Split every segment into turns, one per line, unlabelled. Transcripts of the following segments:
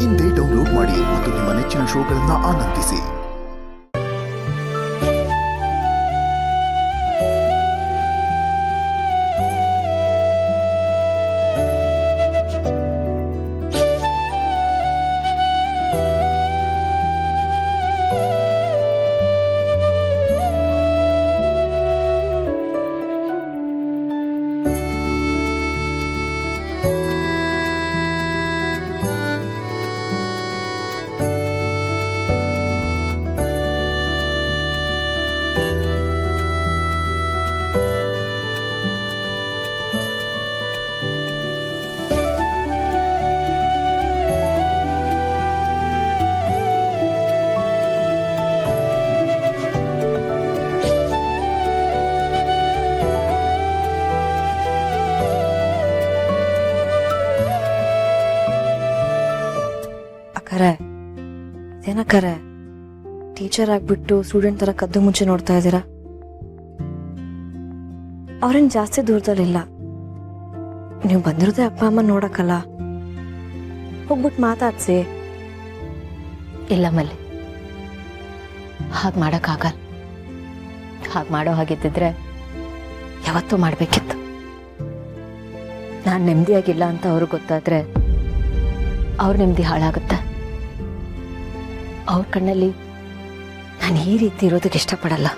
ಇಂದೇ ಡೌನ್ಲೋಡ್ ಮಾಡಿ ಮತ್ತು ನಿಮ್ಮ ನೆಚ್ಚಿನ ಶೋಗಳನ್ನು ಆನಂದಿಸಿ.
ಏನಕ್ಕರೆ ಟೀಚರ್ ಆಗ್ಬಿಟ್ಟು ಸ್ಟೂಡೆಂಟ್ ತರ ಕದ್ದು ಮುಂಚೆ ನೋಡ್ತಾ ಇದ್ದೀರಾ? ಅವ್ರೇನ್ ಜಾಸ್ತಿ ದೂರದಲ್ಲಿಲ್ಲ. ನೀವು ಬಂದಿರೋದೇ ಅಪ್ಪ ಅಮ್ಮ ನೋಡಕ್ಕಲ್ಲ. ಹೋಗ್ಬಿಟ್ಟು ಮಾತಾಡ್ಸಿ.
ಇಲ್ಲ ಮಲ್ಲಿ, ಹಾಗೆ ಮಾಡೋಕ್ಕಾಗಲ್ಲ. ಹಾಗೆ ಮಾಡೋ ಹಾಗಿದ್ದಿದ್ರೆ ಯಾವತ್ತೂ ಮಾಡಬೇಕಿತ್ತು. ನಾನು ನೆಮ್ಮದಿಯಾಗಿಲ್ಲ ಅಂತ ಅವ್ರಿಗೆ ಗೊತ್ತಾದ್ರೆ ಅವ್ರ ನೆಮ್ಮದಿ ಹಾಳಾಗುತ್ತೆ. ಅವ್ರ ಕಣ್ಣಲ್ಲಿ ನಾನು ಈ ರೀತಿ ಇರೋದಕ್ಕೆ ಇಷ್ಟಪಡಲ್ಲ.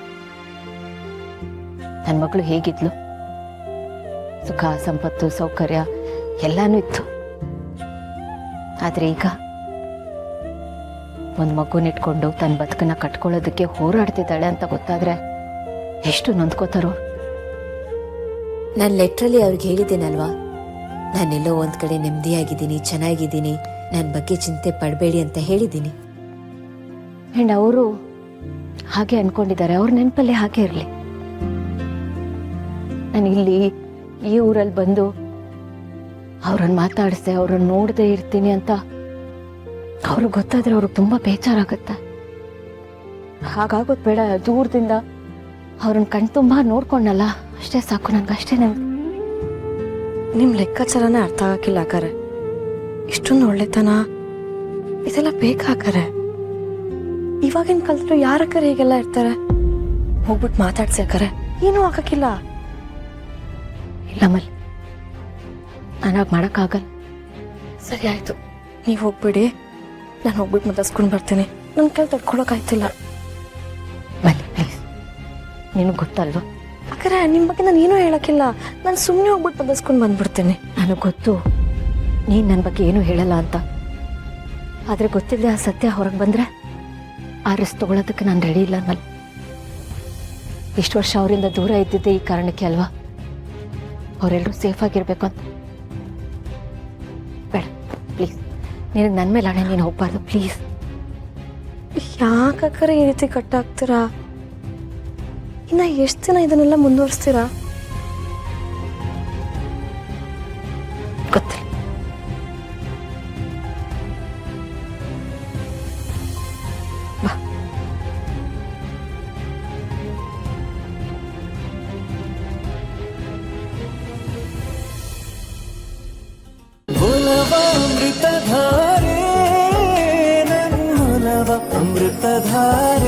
ನನ್ನ ಮಗಳು ಹೇಗಿದ್ಲು, ಸುಖ ಸಂಪತ್ತು ಸೌಕರ್ಯ ಎಲ್ಲಾನು ಇತ್ತು. ಆದರೆ ಈಗ ಒಂದು ಮಗುನಿಟ್ಕೊಂಡು ತನ್ನ ಬದುಕನ್ನ ಕಟ್ಕೊಳ್ಳೋದಕ್ಕೆ ಹೋರಾಡ್ತಿದ್ದಾಳೆ ಅಂತ ಗೊತ್ತಾದ್ರೆ ಎಷ್ಟು ನೊಂದ್ಕೋತಾರೋ.
ನಾನು ಲೆಟ್ರಲ್ಲಿ ಅವ್ರಿಗೆ ಹೇಳಿದ್ದೀನಲ್ವಾ, ನಾನೆಲ್ಲೋ ಒಂದು ಕಡೆ ನೆಮ್ಮದಿಯಾಗಿದ್ದೀನಿ, ಚೆನ್ನಾಗಿದ್ದೀನಿ, ನನ್ನ ಬಗ್ಗೆ ಚಿಂತೆ ಪಡಬೇಡಿ ಅಂತ ಹೇಳಿದ್ದೀನಿ.
ಆ್ಯಂಡ್ ಅವರು ಹಾಗೆ ಅನ್ಕೊಂಡಿದ್ದಾರೆ. ಅವ್ರ ನೆನಪಲ್ಲಿ ಹಾಗೆ ಇರಲಿ. ನಾನು ಇಲ್ಲಿ ಈ ಊರಲ್ಲಿ ಬಂದು ಅವ್ರನ್ನ ಮಾತಾಡಿಸ್ದೆ, ಅವ್ರನ್ನ ನೋಡದೆ ಇರ್ತೀನಿ ಅಂತ ಅವ್ರಿಗೆ ಗೊತ್ತಾದ್ರೆ ಅವ್ರಿಗೆ ತುಂಬ ಬೇಜಾರಾಗುತ್ತೆ. ಹಾಗಾಗೋದು ಬೇಡ. ದೂರದಿಂದ ಅವ್ರನ್ನ ಕಣ್ ತುಂಬ ನೋಡ್ಕೊಂಡಲ್ಲ, ಅಷ್ಟೇ ಸಾಕು ನನಗೆ. ಅಷ್ಟೇ
ನಿಮ್ ಲೆಕ್ಕಾಚಾರನೇ ಅರ್ಥ ಆಗಕ್ಕಿಲ್ಲ ಅಕ್ಕರೆ. ಇಷ್ಟೊಂದು ಒಳ್ಳೆತನ ಇದೆಲ್ಲ ಬೇಕಾಕರೆ. ಇವಾಗಿನ ಕಲ್ತರು ಯಾರಕ್ಕರೆ ಹೀಗೆಲ್ಲ ಇರ್ತಾರೆ? ಹೋಗ್ಬಿಟ್ಟು ಮಾತಾಡ್ಸಿ ಅಕ್ಕರೆ, ಏನೂ ಆಗಕ್ಕಿಲ್ಲ.
ಇಲ್ಲ ಮಲ್ಲಿ, ನಾನಾಗ ಮಾಡೋಕ್ಕಾಗಲ್ಲ.
ಸರಿ ಆಯ್ತು, ನೀವು ಹೋಗ್ಬಿಡಿ. ನಾನು ಹೋಗ್ಬಿಟ್ಟು ಮಾತಾಡ್ಸ್ಕೊಂಡು ಬರ್ತೀನಿ. ನನ್ನ ಕೈ ತಡ್ಕೊಳಕ್ಕಾಯ್ತಿಲ್ಲ.
ಮಲ್ಲಿ ಪ್ಲೀಸ್, ನಿನಗೆ ಗೊತ್ತಲ್ವ?
ಅಕ್ಕರೆ ನಿಮ್ಮ ಬಗ್ಗೆ ನಾನು ಏನೂ ಹೇಳಕ್ಕಿಲ್ಲ. ನಾನು ಸುಮ್ಮನೆ ಹೋಗ್ಬಿಟ್ಟು ಮಾತಾಡ್ಸ್ಕೊಂಡು ಬಂದ್ಬಿಡ್ತೀನಿ.
ನನಗೆ ಗೊತ್ತು ನೀನು ನನ್ನ ಬಗ್ಗೆ ಏನೂ ಹೇಳಲ್ಲ ಅಂತ. ಆದರೆ ಗೊತ್ತಿಲ್ಲದೆ ಆ ಸತ್ಯ ಹೊರಗೆ ಬಂದರೆ ಆ ರಿಸ್ಕ್ ತಗೊಳ್ಳೋದಕ್ಕೆ ನಾನು ರೆಡಿ ಇಲ್ಲ ಮಲ್ಲಿ. ಇಷ್ಟು ವರ್ಷ ಅವರಿಂದ ದೂರ ಇದ್ದಿದ್ದೆ ಈ ಕಾರಣಕ್ಕೆ ಅಲ್ವಾ? ಅವರೆಲ್ಲರೂ ಸೇಫ್ ಆಗಿರ್ಬೇಕು ಅಂತ. ಬೇಡ ಪ್ಲೀಸ್, ನಿನಗೆ ನನ್ನ ಮೇಲೆ ಹಣೆ, ನೀನು ಹೋಗ್ಬಾರ್ದು ಪ್ಲೀಸ್.
ಯಾಕಕ್ಕರೆ ಈ ರೀತಿ ಕಟ್ಟಾಗ್ತೀರಾ? ಇನ್ನು ಎಷ್ಟು ದಿನ ಇದನ್ನೆಲ್ಲ ಮುಂದುವರಿಸ್ತೀರಾ?
ಗೊತ್ತಿಲ್ಲ.
ಅಮೃತಧಾರೆ ನನ್ನ ಅಮೃತಧಾರೆ.